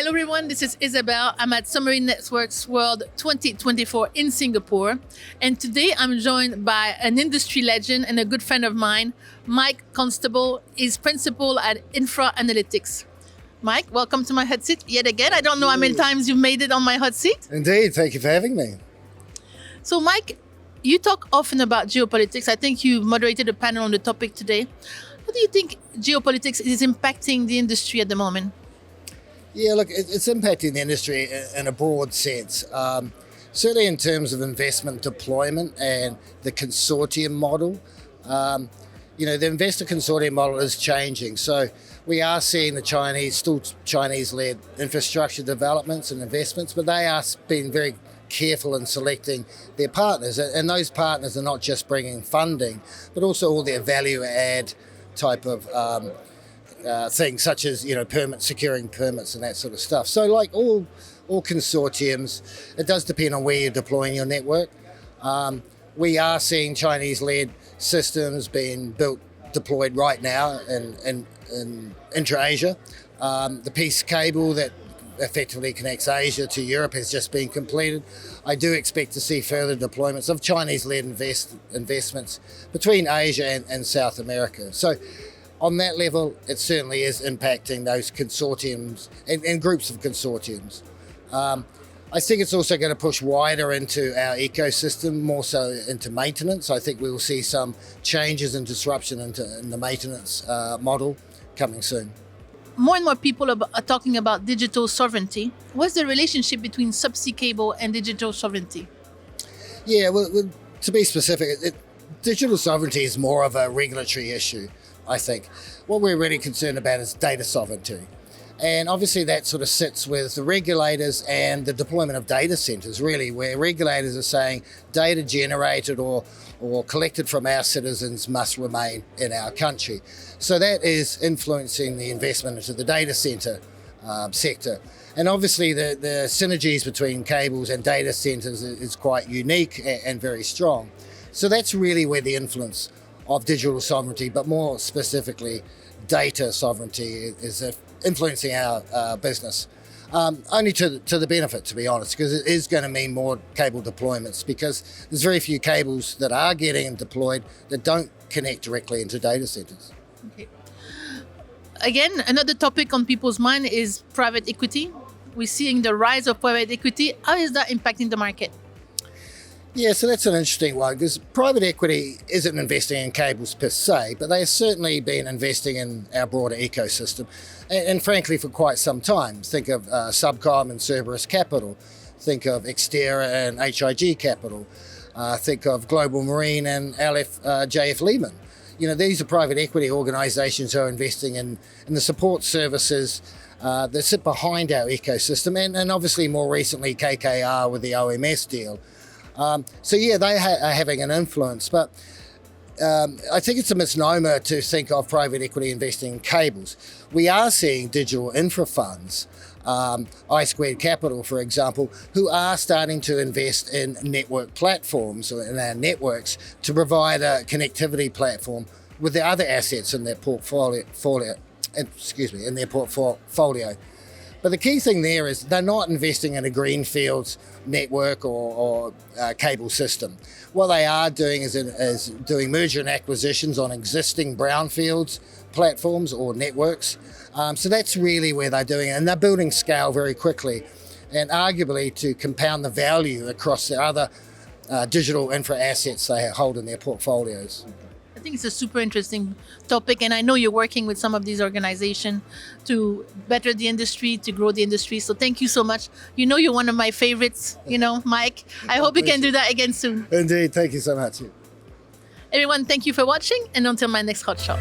Hello everyone, this is Isabelle. I'm at Submarine Networks World 2024 in Singapore. And today I'm joined by an industry legend and a good friend of mine, Mike Constable. He's principal at Infra-Analytics. Mike, welcome to my hot seat yet again. I don't know how many times you've made it on my hot seat. Indeed, thank you for having me. So Mike, you talk often about geopolitics. I think you moderated a panel on the topic today. How do you think geopolitics is impacting the industry at the moment? Yeah, look, it's impacting the industry in a broad sense. Certainly in terms of investment deployment and the consortium model. The investor consortium model is changing. So we are seeing still Chinese-led infrastructure developments and investments, but they are being very careful in selecting their partners. And those partners are not just bringing funding, but also all their value add type of things, such as securing permits and that sort of stuff. So like all consortiums, it does depend on where you're deploying your network. We are seeing Chinese-led systems being deployed right now in intra-Asia. The piece cable that effectively connects Asia to Europe has just been completed. I do expect to see further deployments of Chinese-led investments between Asia and South America. So on that level, it certainly is impacting those consortiums and groups of consortiums. I think it's also going to push wider into our ecosystem, more so into maintenance. I think we will see some changes and disruption in the maintenance model coming soon. More and more people are talking about digital sovereignty. What's the relationship between subsea cable and digital sovereignty? Yeah, well, to be specific, digital sovereignty is more of a regulatory issue, I think. What we're really concerned about is data sovereignty. And obviously that sort of sits with the regulators and the deployment of data centers, really, where regulators are saying data generated or collected from our citizens must remain in our country. So that is influencing the investment into the data center sector. And obviously the synergies between cables and data centers is quite unique and very strong. So that's really where the influence of digital sovereignty, but more specifically data sovereignty, is influencing our business. Only to the benefit, to be honest, because it is going to mean more cable deployments, because there's very few cables that are getting deployed that don't connect directly into data centers. Okay. Again, another topic on people's mind is private equity. We're seeing the rise of private equity. How is that impacting the market? Yeah, so that's an interesting one, because private equity isn't investing in cables per se, but they have certainly been investing in our broader ecosystem, and frankly for quite some time. Think of Subcom and Cerberus Capital, think of Xterra and HIG Capital, think of Global Marine and JF Lehman. These are private equity organisations who are investing in the support services that sit behind our ecosystem, and obviously more recently KKR with the OMS deal. They are having an influence, but I think it's a misnomer to think of private equity investing in cables. We are seeing digital infra funds, I2 Capital, for example, who are starting to invest in network platforms or in our networks to provide a connectivity platform with the other assets in their portfolio. But the key thing there is they're not investing in a greenfields network or cable system. What they are doing is doing merger and acquisitions on existing brownfields platforms or networks. So that's really where they're doing it. And they're building scale very quickly, and arguably to compound the value across the other digital infra assets they hold in their portfolios. I think it's a super interesting topic, and I know you're working with some of these organizations to better the industry, to grow the industry. So thank you so much. You're one of my favorites, Mike. I hope you can do that again soon. Indeed, thank you so much. Everyone, thank you for watching, and until my next hot shot.